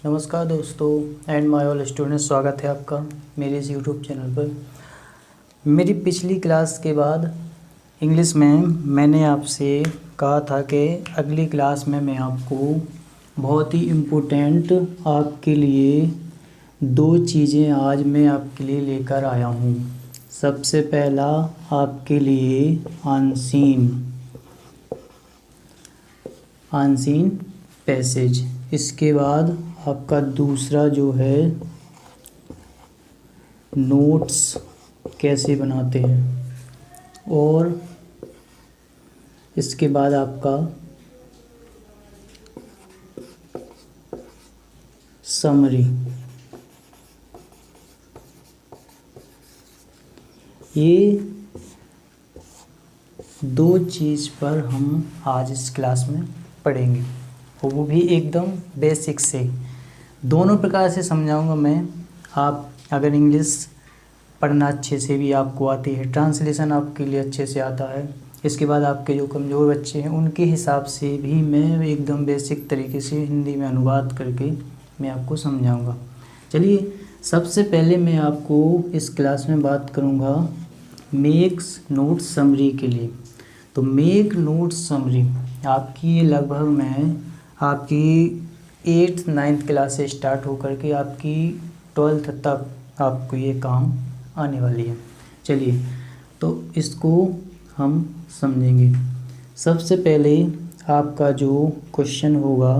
नमस्कार दोस्तों and my all student, स्वागत है आपका मेरे इस यूट्यूब चैनल पर। मेरी पिछली क्लास के बाद इंग्लिश में मैंने आपसे कहा था कि अगली क्लास में मैं आपको बहुत ही इम्पोर्टेंट आपके लिए दो चीज़ें आज मैं आपके लिए लेकर आया हूँ। सबसे पहला आपके लिए अनसीन पैसेज, इसके बाद आपका दूसरा जो है नोट्स कैसे बनाते हैं, और इसके बाद आपका समरी। ये दो चीज़ पर हम आज इस क्लास में पढ़ेंगे, और वो भी एकदम बेसिक से। दोनों प्रकार से समझाऊंगा मैं। आप अगर इंग्लिश पढ़ना अच्छे से भी आपको आती है, ट्रांसलेशन आपके लिए अच्छे से आता है, इसके बाद आपके जो कमज़ोर बच्चे हैं उनके हिसाब से भी मैं एकदम बेसिक तरीके से हिंदी में अनुवाद करके मैं आपको समझाऊंगा। चलिए, सबसे पहले मैं आपको इस क्लास में बात करूंगा मेक्स नोट समरी के लिए। तो मेक नोट समरी आपकी लगभग में आपकी 8th-9th क्लास से स्टार्ट होकर के आपकी 12th तक आपको ये काम आने वाली है। चलिए, तो इसको हम समझेंगे। सबसे पहले आपका जो क्वेश्चन होगा,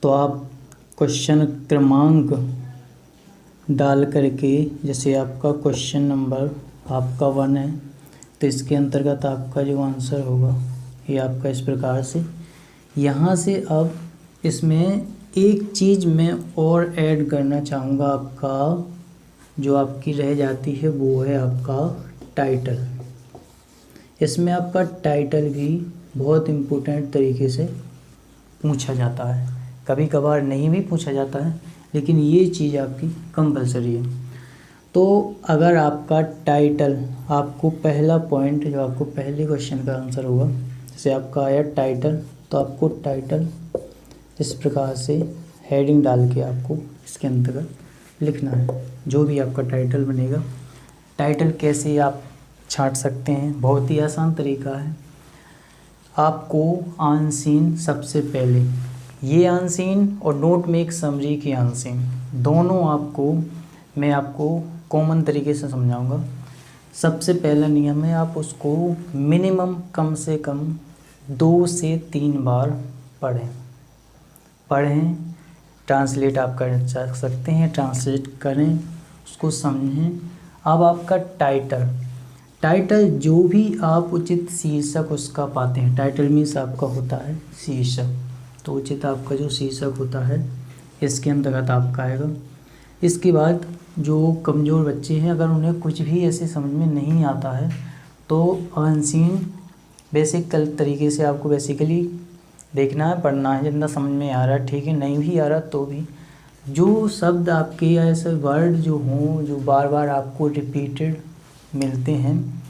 तो आप क्वेश्चन क्रमांक डाल करके, जैसे आपका क्वेश्चन नंबर आपका 1 है, तो इसके अंतर्गत आपका जो आंसर होगा ये आपका इस प्रकार से। यहाँ से अब इसमें एक चीज़ मैं और ऐड करना चाहूँगा, आपका जो आपकी रह जाती है वो है आपका टाइटल। इसमें आपका टाइटल भी बहुत इम्पोर्टेंट तरीके से पूछा जाता है, कभी कभार नहीं भी पूछा जाता है, लेकिन ये चीज़ आपकी कंपलसरी है। तो अगर आपका टाइटल, आपको पहला पॉइंट जो आपको पहले क्वेश्चन का आंसर होगा, जैसे आपका आया टाइटल, तो आपको टाइटल इस प्रकार से हेडिंग डाल के आपको इसके अंतर्गत लिखना है। जो भी आपका टाइटल बनेगा, टाइटल कैसे आप छांट सकते हैं, बहुत ही आसान तरीका है। आपको अनसीन सबसे पहले, ये अनसीन और नोट मेक समरी की अनसीन दोनों आपको मैं आपको कॉमन तरीके से समझाऊंगा। सबसे पहला नियम है, आप उसको मिनिमम कम से कम 2 से 3 बार पढ़ें। ट्रांसलेट आप कर सकते हैं, ट्रांसलेट करें, उसको समझें। अब आपका टाइटल जो भी आप उचित शीर्षक उसका पाते हैं, टाइटल मीन्स आपका होता है शीर्षक, तो उचित आपका जो शीर्षक होता है इसके अंतर्गत आपका आएगा। इसके बाद जो कमज़ोर बच्चे हैं, अगर उन्हें कुछ भी ऐसे समझ में नहीं आता है, तो अनसीन बेसिक तरीके से आपको बेसिकली देखना है, पढ़ना है। जितना समझ में आ रहा है ठीक है, नहीं भी आ रहा तो भी जो शब्द आपके या ऐसे वर्ड जो हों जो बार बार आपको रिपीटेड मिलते हैं,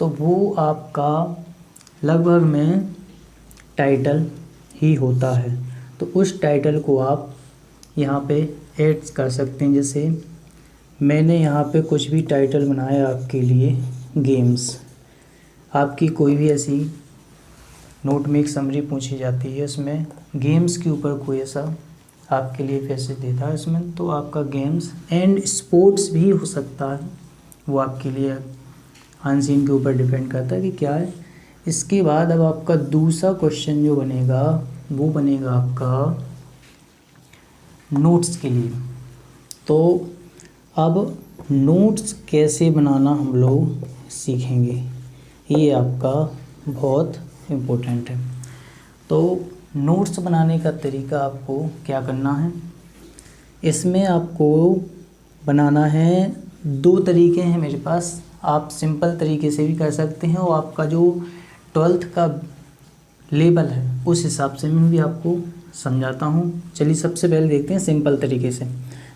तो वो आपका लगभग में टाइटल ही होता है। तो उस टाइटल को आप यहाँ पे ऐड कर सकते हैं। जैसे मैंने यहाँ पे कुछ भी टाइटल बनाया आपके लिए, गेम्स। आपकी कोई भी ऐसी नोट मेक समरी पूछी जाती है, इसमें गेम्स के ऊपर कोई ऐसा आपके लिए पैसेज देता है इसमें, तो आपका गेम्स एंड स्पोर्ट्स भी हो सकता है, वो आपके लिए अनसीन के ऊपर डिपेंड करता है कि क्या है। इसके बाद अब आपका दूसरा क्वेश्चन जो बनेगा वो बनेगा आपका नोट्स के लिए। तो अब नोट्स कैसे बनाना हम लोग सीखेंगे, ये आपका बहुत इम्पोर्टेंट है। तो नोट्स बनाने का तरीका आपको क्या करना है, इसमें आपको बनाना है 2 तरीके हैं मेरे पास। आप सिंपल तरीके से भी कर सकते हैं, और आपका जो 12th का लेवल है उस हिसाब से मैं भी आपको समझाता हूँ। चलिए, सबसे पहले देखते हैं सिंपल तरीके से।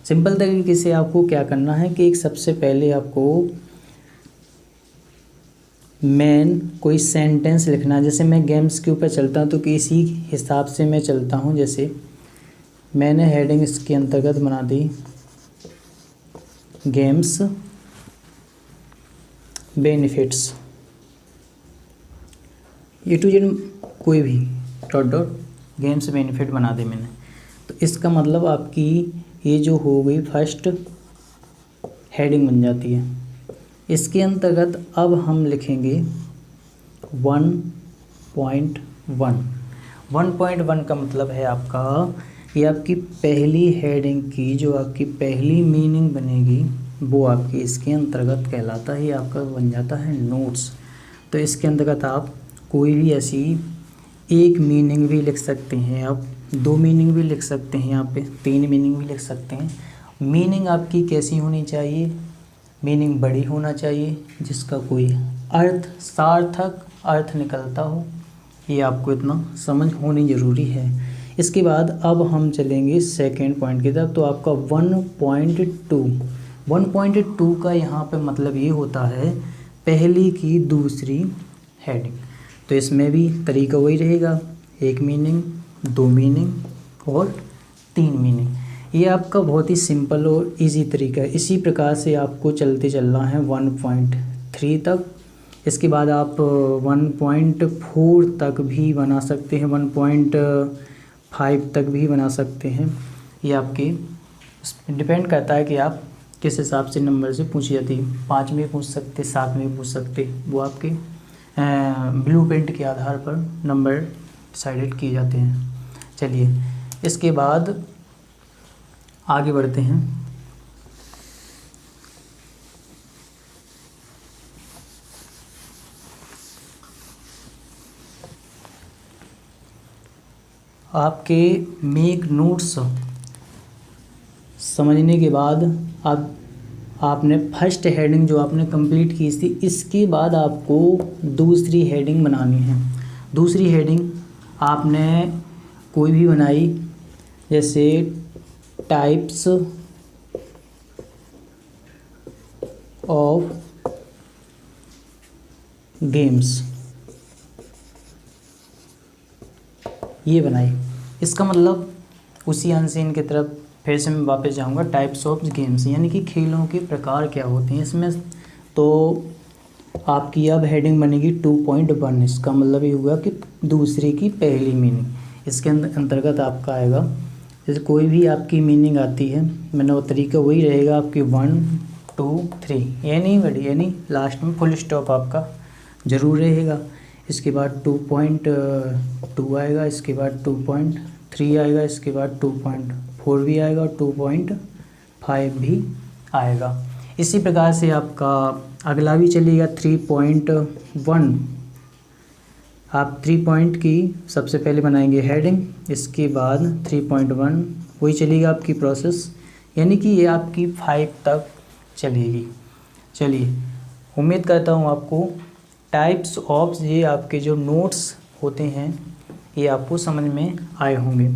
सिंपल तरीके से आपको क्या करना है कि एक सबसे पहले आपको मेन कोई सेंटेंस लिखना है। जैसे मैं गेम्स के ऊपर चलता हूँ तो इसी हिसाब से मैं चलता हूँ। जैसे मैंने हेडिंग इसके अंतर्गत बना दी games benefits, A to Z कोई भी डॉट डॉट गेम्स बेनिफिट बना दी मैंने। तो इसका मतलब आपकी ये जो हो गई फर्स्ट हेडिंग बन जाती है। इसके अंतर्गत अब हम लिखेंगे 1.1। 1.1 का मतलब है आपका ये आपकी पहली हेडिंग की जो आपकी पहली मीनिंग बनेगी वो आपकी इसके अंतर्गत कहलाता है, आपका बन जाता है नोट्स। तो इसके अंतर्गत आप कोई भी ऐसी एक मीनिंग भी लिख सकते हैं, आप 2 मीनिंग भी लिख सकते हैं, यहाँ पे 3 मीनिंग भी लिख सकते हैं। मीनिंग आपकी कैसी होनी चाहिए? मीनिंग बड़ी होना चाहिए जिसका कोई अर्थ सार्थक अर्थ निकलता हो, ये आपको इतना समझ होनी ज़रूरी है। इसके बाद अब हम चलेंगे सेकेंड पॉइंट की तरफ। तो आपका 1.2 का यहाँ पे मतलब ये होता है पहली की दूसरी हेडिंग। तो इसमें भी तरीका वही रहेगा, 1 मीनिंग, 2 मीनिंग और 3 मीनिंग। ये आपका बहुत ही सिंपल और इजी तरीका है। इसी प्रकार से आपको चलते चलना है 1.3 तक। इसके बाद आप 1.4 तक भी बना सकते हैं, 1.5 तक भी बना सकते हैं। ये आपके डिपेंड करता है कि आप किस हिसाब से नंबर से पूछी जाती है। 5 में पूछ सकते, 7 में पूछ सकते, वो आपके ब्लूप्रिंट के आधार पर नंबर डिसाइडेड किए जाते हैं। चलिए इसके बाद आगे बढ़ते हैं। आपके मेक नोट्स समझने के बाद आपने फर्स्ट हेडिंग जो आपने कंप्लीट की थी, इसके बाद आपको दूसरी हेडिंग बनानी है। दूसरी हेडिंग आपने कोई भी बनाई, जैसे टाइप्स ऑफ गेम्स, ये बनाई। इसका मतलब उसी अनसीन की तरफ फिर से मैं वापस जाऊंगा। टाइप्स ऑफ गेम्स यानी कि खेलों के प्रकार क्या होते हैं इसमें। तो आपकी अब हेडिंग बनेगी 2.1। इसका मतलब ये हुआ कि दूसरे की पहली मीनिंग। इसके अंतर्गत आपका आएगा, जैसे कोई भी आपकी मीनिंग आती है, मैंने वो तरीका वही रहेगा आपकी 1 2 3, ये नहीं बड़ी, यानी लास्ट में फुल स्टॉप आपका ज़रूर रहेगा। इसके बाद 2.2 आएगा, इसके बाद 2.3 आएगा, इसके बाद 2.4 भी आएगा और 2.5 भी आएगा। इसी प्रकार से आपका अगला भी चलेगा 3.1। आप 3 पॉइंट की सबसे पहले बनाएंगे हेडिंग, इसके बाद 3.1 वही चलेगा आपकी प्रोसेस, यानी कि ये आपकी 5 तक चलेगी। चलिए उम्मीद करता हूँ आपको टाइप्स ऑफ ये आपके जो नोट्स होते हैं ये आपको समझ में आए होंगे।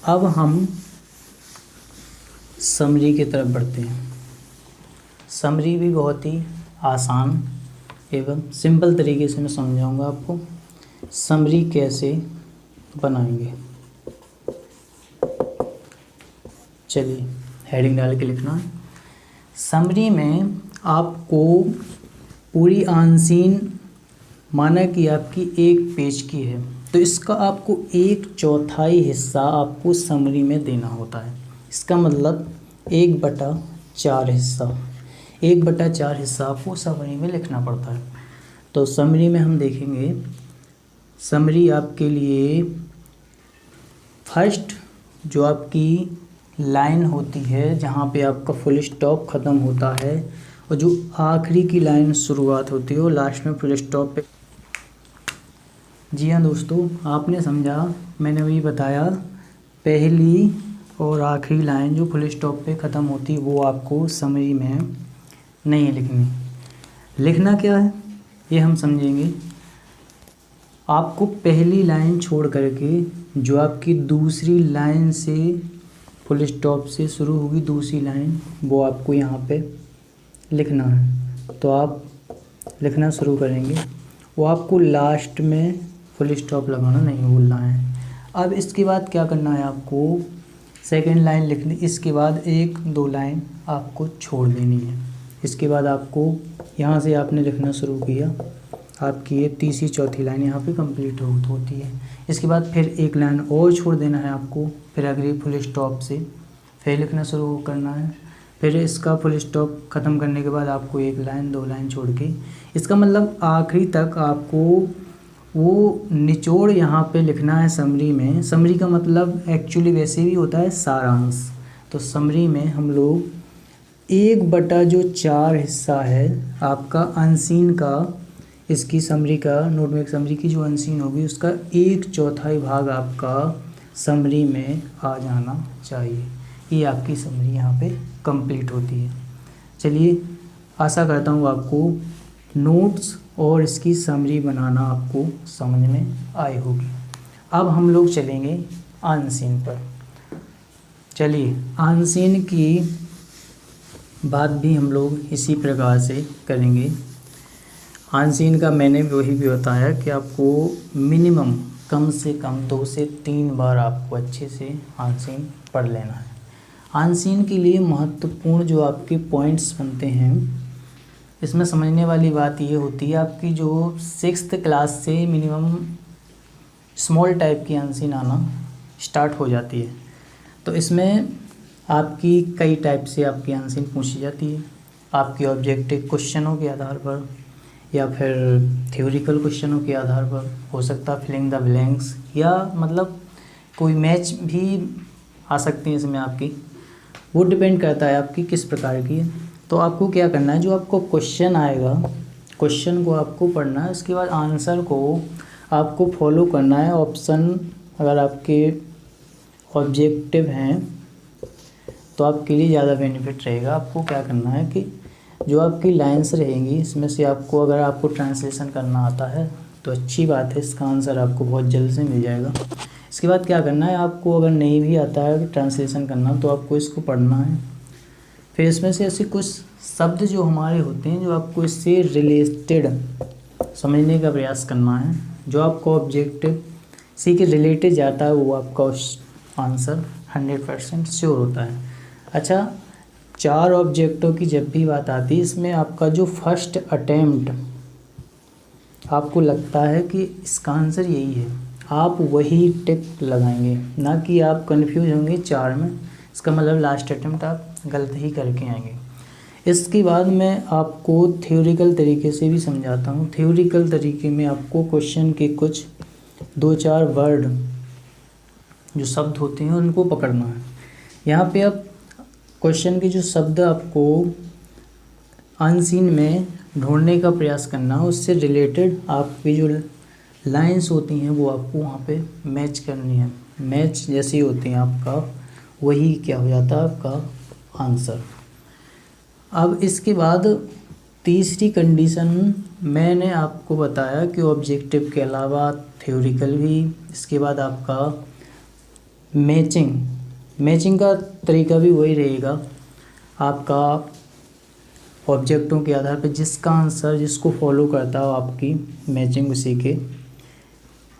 अब हम समरी की तरफ बढ़ते हैं। समरी भी बहुत ही आसान एवं सिंपल तरीके से मैं समझाऊंगा आपको समरी कैसे बनाएंगे। चलिए हेडिंग डाल के लिखना है। समरी में आपको पूरी आंसीन माना कि आपकी 1 पेज की है, तो इसका आपको 1/4 हिस्सा आपको समरी में देना होता है। इसका मतलब 1/4 हिस्सा, 1/4 हिस्सा आपको समरी में लिखना पड़ता है। तो समरी में हम देखेंगे, समरी आपके लिए फर्स्ट जो आपकी लाइन होती है जहाँ पे आपका फुल स्टॉप ख़त्म होता है और जो आखिरी की लाइन शुरुआत होती है वो लास्ट में फुल स्टॉप पे। जी हाँ दोस्तों, आपने समझा, मैंने वही बताया, पहली और आखिरी लाइन जो फुल स्टॉप पे ख़त्म होती है वो आपको समरी में नहीं लिखनी। लिखना क्या है ये हम समझेंगे। आपको पहली लाइन छोड़ करके जो आपकी दूसरी लाइन से फुल स्टॉप से शुरू होगी दूसरी लाइन, वो आपको यहाँ पे लिखना है। तो आप लिखना शुरू करेंगे, वो आपको लास्ट में फुल स्टॉप लगाना नहीं भूलना है। अब इसके बाद क्या करना है आपको, सेकंड लाइन लिखनी, इसके बाद 1-2 लाइन आपको छोड़ देनी है। इसके बाद आपको यहाँ से आपने लिखना शुरू किया, आपकी ये तीसरी चौथी लाइन यहाँ पे कंप्लीट होती है। इसके बाद फिर 1 लाइन और छोड़ देना है आपको, फिर अगली फुल स्टॉप से फिर लिखना शुरू करना है। फिर इसका फुल स्टॉप ख़त्म करने के बाद आपको 1 लाइन 2 लाइन छोड़ के, इसका मतलब आखिरी तक आपको वो निचोड़ यहाँ पे लिखना है समरी में। समरी का मतलब एक्चुअली वैसे भी होता है सारांश। तो समरी में हम लोग 1/4 हिस्सा है आपका अनसीन का, इसकी समरी का, नोटमेक समरी की जो अनसीन होगी उसका 1/4 भाग आपका समरी में आ जाना चाहिए। ये आपकी समरी यहाँ पे कंप्लीट होती है। चलिए, आशा करता हूँ आपको नोट्स और इसकी समरी बनाना आपको समझ में आई होगी। अब हम लोग चलेंगे अनसीन पर। चलिए, अनसीन की बात भी हम लोग इसी प्रकार से करेंगे। अनसीन का मैंने वही भी बताया कि आपको मिनिमम कम से कम 2 से 3 बार आपको अच्छे से अनसीन पढ़ लेना है। अनसीन के लिए महत्वपूर्ण जो आपके पॉइंट्स बनते हैं, इसमें समझने वाली बात ये होती है आपकी जो 6th क्लास से मिनिमम स्मॉल टाइप की अनसीन आना स्टार्ट हो जाती है। तो इसमें आपकी कई टाइप से आपकी अनसीन पूछी जाती है, आपके ऑब्जेक्टिव क्वेश्चनों के आधार पर या फिर थ्योरिकल क्वेश्चनों के आधार पर हो सकता है, फिलिंग द ब्लैंक्स, या मतलब कोई मैच भी आ सकती है इसमें आपकी। वो डिपेंड करता है आपकी किस प्रकार की है। तो आपको क्या करना है, जो आपको क्वेश्चन आएगा, क्वेश्चन को आपको पढ़ना है, उसके बाद आंसर को आपको फॉलो करना है। ऑप्शन अगर आपके ऑब्जेक्टिव हैं तो आपके लिए ज़्यादा बेनिफिट रहेगा। आपको क्या करना है कि जो आपकी लाइन्स रहेंगी इसमें से आपको, अगर आपको ट्रांसलेशन करना आता है तो अच्छी बात है, इसका आंसर आपको बहुत जल्द से मिल जाएगा। इसके बाद क्या करना है, आपको अगर नहीं भी आता है ट्रांसलेशन करना तो आपको इसको पढ़ना है। फिर इसमें से ऐसे कुछ शब्द जो हमारे होते हैं जो आपको इससे रिलेटेड समझने का प्रयास करना है। जो आपको ऑब्जेक्टिव सी के रिलेटेड जाता है वो आपका आंसर 100% श्योर होता है। अच्छा, 4 ऑब्जेक्टों की जब भी बात आती है, इसमें आपका जो फर्स्ट अटेम्प्ट आपको लगता है कि इसका आंसर यही है, आप वही टिक लगाएंगे, ना कि आप कंफ्यूज होंगे 4 में। इसका मतलब लास्ट अटेम्प्ट आप गलत ही करके आएंगे। इसके बाद मैं आपको थ्योरिकल तरीके से भी समझाता हूँ। थ्योरिकल तरीके में आपको क्वेश्चन के कुछ 2-4 वर्ड जो शब्द होते हैं उनको पकड़ना है। यहाँ पे आप क्वेश्चन के जो शब्द आपको अनसीन में ढूंढने का प्रयास करना है, उससे रिलेटेड आपकी जो लाइंस होती हैं वो आपको वहाँ पे मैच करनी है। मैच जैसी होती हैं आपका, वही क्या हो जाता है आपका आंसर। अब इसके बाद तीसरी कंडीशन मैंने आपको बताया कि ऑब्जेक्टिव के अलावा थ्योरिकल भी। इसके बाद आपका मैचिंग का तरीका भी वही रहेगा, आपका ऑब्जेक्टों के आधार पर जिसका आंसर जिसको फॉलो करता हो आपकी मैचिंग उसी के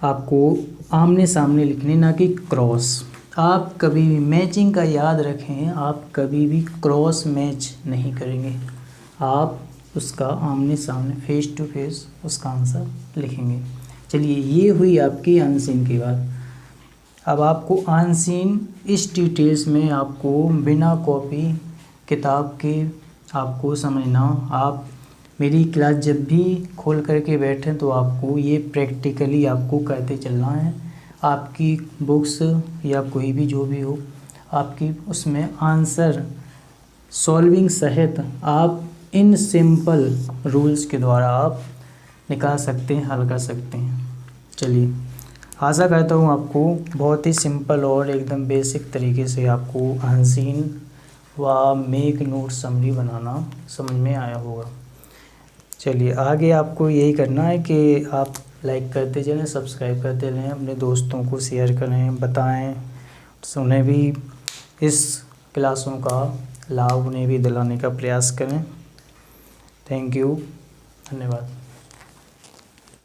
आपको आमने सामने लिखनी, ना कि क्रॉस। आप कभी भी मैचिंग का याद रखें, आप कभी भी क्रॉस मैच नहीं करेंगे, आप उसका आमने सामने फेस टू फेस उसका आंसर लिखेंगे। चलिए, ये हुई आपकी अनसीन की बात। अब आपको अनसीन इस डिटेल्स में आपको बिना कॉपी किताब के आपको समझना। आप मेरी क्लास जब भी खोल करके बैठें तो आपको ये प्रैक्टिकली आपको करते चलना है। आपकी बुक्स या कोई भी जो भी हो, आपकी उसमें आंसर सॉल्विंग सहित आप इन सिंपल रूल्स के द्वारा आप निकाल सकते हैं, हल कर सकते हैं। चलिए, आशा करता हूँ आपको बहुत ही सिंपल और एकदम बेसिक तरीके से आपको अनसीन व मेक नोट समरी बनाना समझ में आया होगा। चलिए, आगे आपको यही करना है कि आप लाइक करते चलें, सब्सक्राइब करते रहें, अपने दोस्तों को शेयर करें, बताएं, उन्हें भी इस क्लासों का लाभ उन्हें भी दिलाने का प्रयास करें। थैंक यू, धन्यवाद।